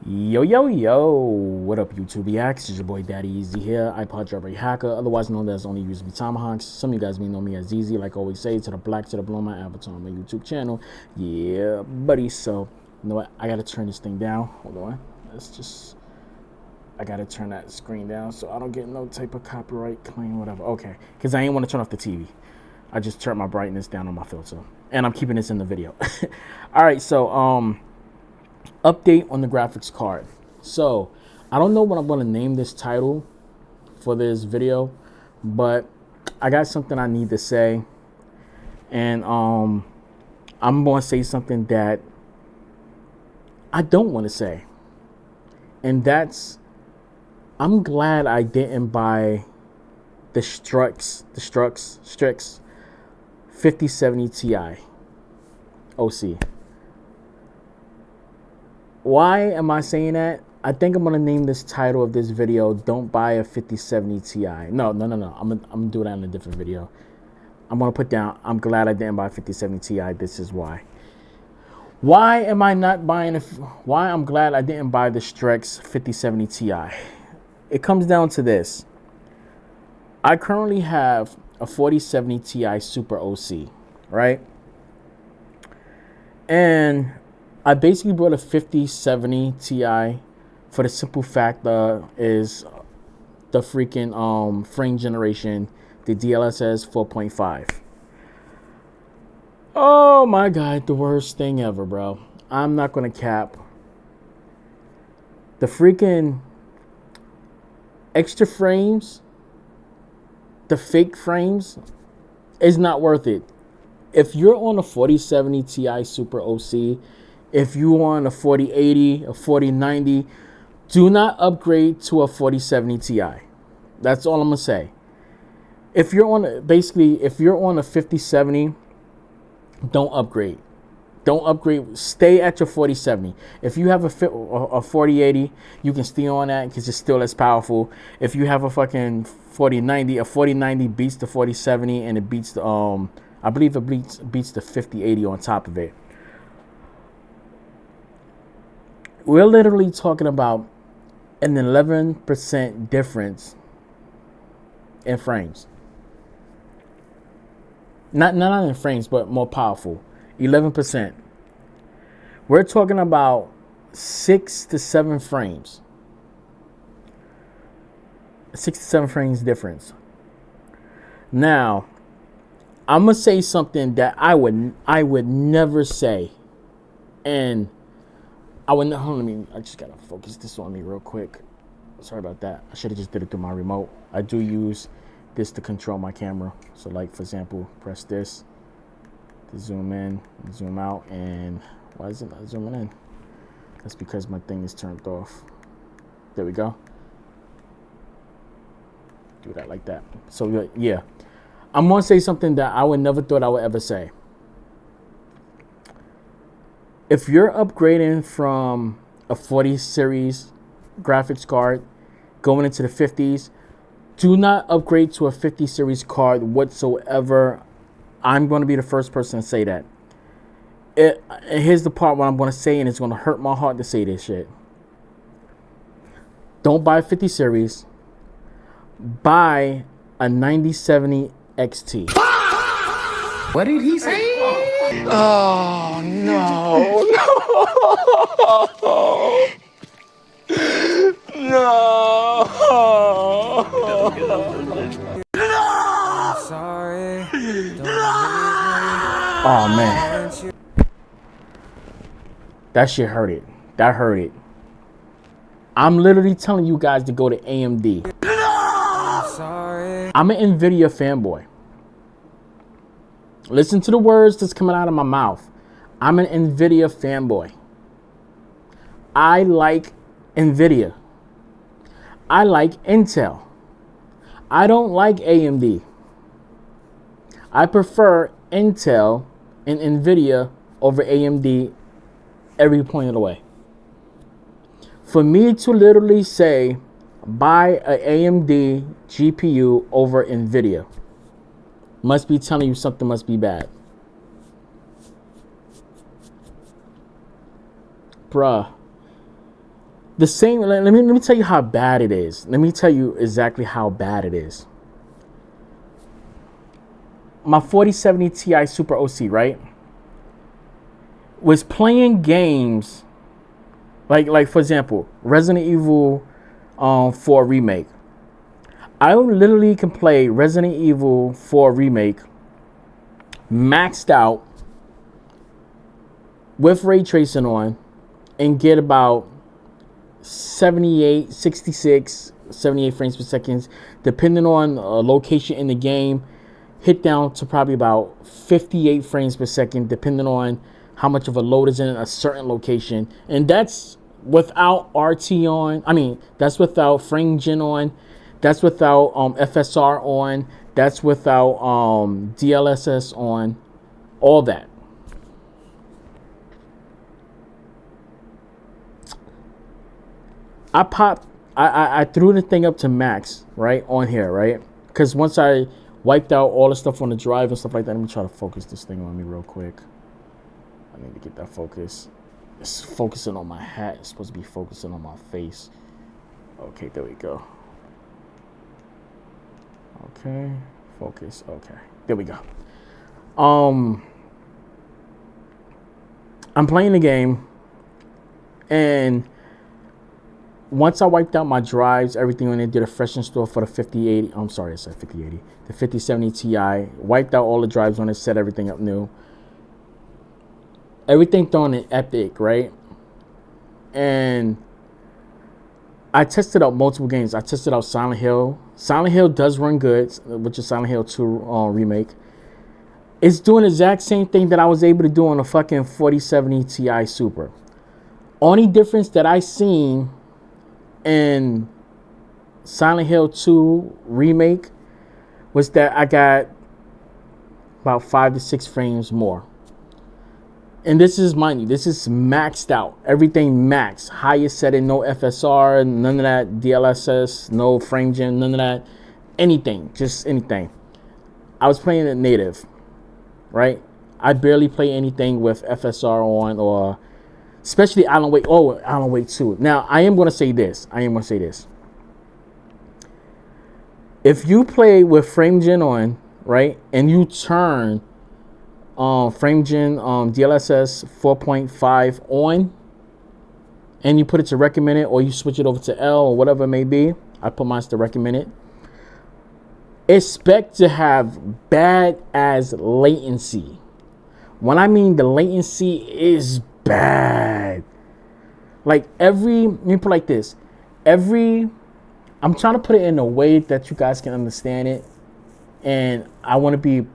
Yo, what up YouTube reacts? It's your boy Daddy Easy here, iPod jailbreak hacker, otherwise known as Only USB Tomahawks. Some of you guys may know me as Easy, like I always say, to the black, to the blue, my avatar on my YouTube channel. Yeah, buddy, so, you know what, I gotta turn this thing down. Hold on, I gotta turn that screen down so I don't get no type of copyright claim, whatever. Okay, because I ain't want to turn off the TV. I just turned my brightness down on my filter, and I'm keeping this in the video. Alright, so, update on the graphics card. So I don't know what I'm going to name this title for this video, but I got something I need to say, and I'm going to say something that I don't want to say, and that's I'm glad I didn't buy the Strix 5070 Ti OC. Why am I saying that? I think I'm gonna name this title of this video "Don't Buy a 5070 Ti." No. I'm gonna do that in a different video. I'm gonna put down, I'm glad I didn't buy a 5070 Ti. This is why. Why am I not buying why I'm glad I didn't buy the Strix 5070 Ti? It comes down to this. I currently have a 4070 Ti Super OC, right? And I basically bought a 5070 Ti for the simple fact is the freaking frame generation, the DLSS 4.5. Oh my god, the worst thing ever, bro. I'm not gonna cap. The freaking extra frames, the fake frames, is not worth it. If you're on a 4070 Ti Super OC, if you want a 4080, a 4090, do not upgrade to a 4070 Ti. That's all I'm gonna say. If you're on if you're on a 5070, don't upgrade. Don't upgrade. Stay at your 4070. If you have a 4080, you can stay on that because it's still as powerful. If you have a fucking 4090, a 4090 beats the 4070 and it beats the I believe it beats the 5080 on top of it. We're literally talking about an 11% difference in frames. Not in frames, but more powerful. 11%. We're talking about 6 to 7 frames. 6 to 7 frames difference. Now, I'm gonna say something that I would never say, and I just gotta focus this on me real quick. Sorry about that. I should have just did it through my remote. I do use this to control my camera. So like, for example, press this to zoom in, zoom out, and why is it not zooming in? That's because my thing is turned off. There we go. Do that like that. So yeah, I'm gonna say something that I would never thought I would ever say. If you're upgrading from a 40 series graphics card going into the 50s, do not upgrade to a 50 series card whatsoever. I'm going to be the first person to say that. Here's the part what I'm going to say, and it's going to hurt my heart to say this shit. Don't buy a 50 series. Buy a 9070 XT. What did he say? Oh, no. No. Sorry. Oh, man. That shit hurt it. That hurt it. I'm literally telling you guys to go to AMD. I'm an NVIDIA fanboy. Listen to the words that's coming out of my mouth. I'm an NVIDIA fanboy. I like NVIDIA. I like Intel. I don't like AMD. I prefer Intel and NVIDIA over AMD every point of the way. For me to literally say buy a AMD GPU over NVIDIA must be telling you something must be bad. Bruh, The same. Let me tell you how bad it is. Let me tell you exactly how bad it is. My 4070 Ti Super OC, right, was playing games like for example, Resident Evil 4 remake. I literally can play Resident Evil 4 remake maxed out with ray tracing on and get about 78, 66, 78 frames per second, depending on location in the game, hit down to probably about 58 frames per second, depending on how much of a load is in a certain location. And that's without RT on. I mean, that's without frame gen on. That's without FSR on. That's without DLSS on. All that. I threw the thing up to max, right, on here, right? Because once I wiped out all the stuff on the drive and stuff like that, let me try to focus this thing on me real quick. I need to get that focus. It's focusing on my hat. It's supposed to be focusing on my face. Okay, there we go. Okay, focus. Okay, there we go. I'm playing the game, and once I wiped out my drives, everything on it, did a fresh install for the 5080. I'm sorry, I said 5080. The 5070 Ti. Wiped out all the drives on it, set everything up new. Everything thrown in Epic, right? And I tested out multiple games. I tested out Silent Hill. Silent Hill does run good, which is Silent Hill 2 remake. It's doing the exact same thing that I was able to do on a fucking 4070 Ti Super. Only difference that I seen in Silent Hill 2 remake was that I got about 5 to 6 frames more. And this is, mind you, this is maxed out. Everything max. Highest setting, no FSR, none of that DLSS, no frame gen, none of that. Anything, just anything. I was playing it native, right? I barely play anything with FSR on, or especially Alan Wake. Oh, Alan Wake 2. Now, I am going to say this. If you play with frame gen on, right, and you turn frame gen DLSS 4.5 on, and you put it to recommended, or you switch it over to L or whatever it may be. I put mine to recommended. Expect to have bad as latency. When I mean the latency is bad. Like let me put it like this. I'm trying to put it in a way that you guys can understand it, and I want to be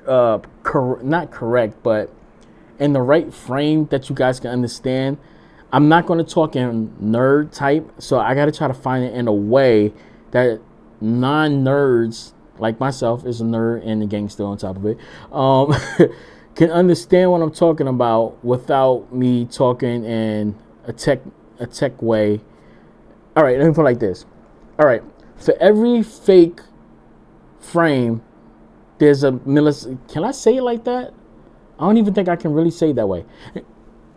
not correct, but in the right frame that you guys can understand. I'm not going to talk in nerd type, so I got to try to find it in a way that non-nerds like myself, is a nerd and the gangster on top of it, can understand what I'm talking about without me talking in a tech way. All right, let me put it like this. All right, for every fake frame, there's a millisecond. Can I say it like that? I don't even think I can really say it that way.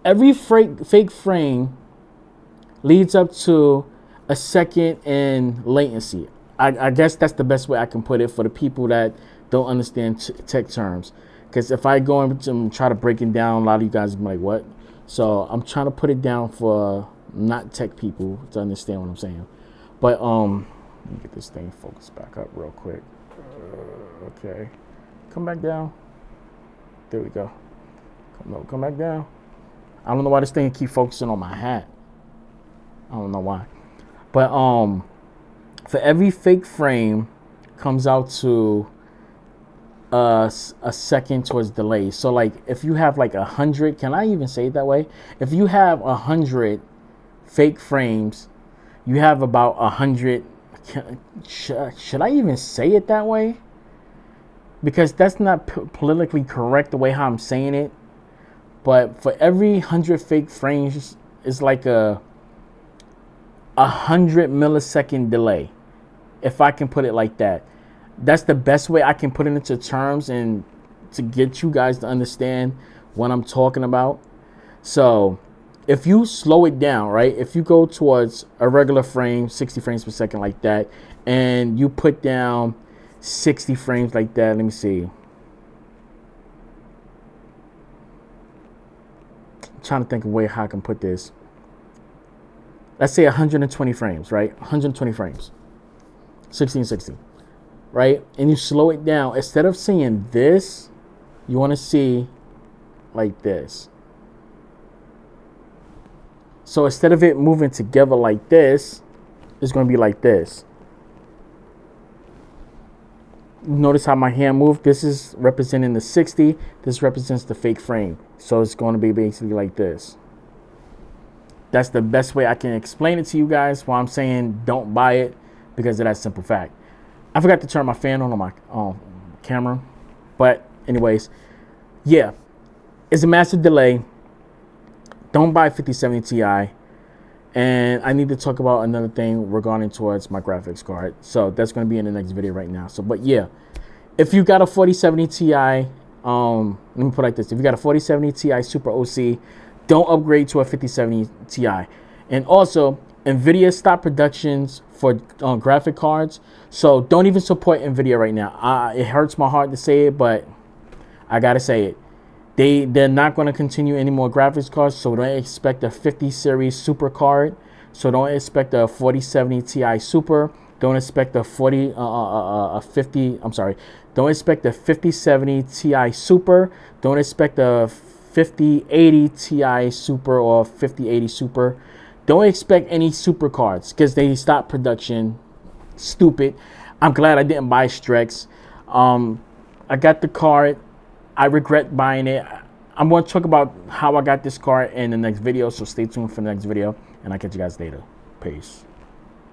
Every fake frame leads up to a second in latency. I guess that's the best way I can put it for the people that don't understand tech terms. Because if I go and try to break it down, a lot of you guys will be like, what? So I'm trying to put it down for not tech people to understand what I'm saying. But let me get this thing focused back up real quick. Okay, come back down. There we go. Come back down. I don't know why this thing keep focusing on my hat. I don't know why. But for every fake frame comes out to a second towards delay. So like if you have like 100, can I even say it that way? If you have 100 fake frames, you have about 100. Should I even say it that way? Because that's not politically correct the way how I'm saying it. But for every 100 fake frames, it's like a 100 millisecond delay, if I can put it like that. That's the best way I can put it into terms and to get you guys to understand what I'm talking about. So if you slow it down, right? If you go towards a regular frame, 60 frames per second like that, and you put down 60 frames like that, let me see. I'm trying to think of a way how I can put this. Let's say 120 frames, right? 120 frames. 60 and 60, right? And you slow it down. Instead of seeing this, you want to see like this. So instead of it moving together like this, it's going to be like this. Notice how my hand moved. This is representing the 60. This represents the fake frame. So it's going to be basically like this. That's the best way I can explain it to you guys. Why I'm saying don't buy it, because of that simple fact. I forgot to turn my fan on my camera. But anyways, yeah, it's a massive delay. Don't buy 5070 Ti. And I need to talk about another thing regarding towards my graphics card. So that's going to be in the next video right now. So, but yeah, if you got a 4070 Ti, let me put it like this. If you got a 4070 Ti Super OC, don't upgrade to a 5070 Ti. And also, NVIDIA stopped productions for graphic cards. So don't even support NVIDIA right now. It hurts my heart to say it, but I got to say it. They're not going to continue any more graphics cards, so don't expect a 50 series super card. So don't expect a 4070 Ti Super. Don't expect a 50. I'm sorry. Don't expect a 5070 Ti Super. Don't expect a 5080 Ti Super or 5080 Super. Don't expect any super cards because they stopped production. Stupid. I'm glad I didn't buy Strix. I got the card. I regret buying it. I'm going to talk about how I got this card in the next video, so stay tuned for the next video, and I'll catch you guys later. Peace.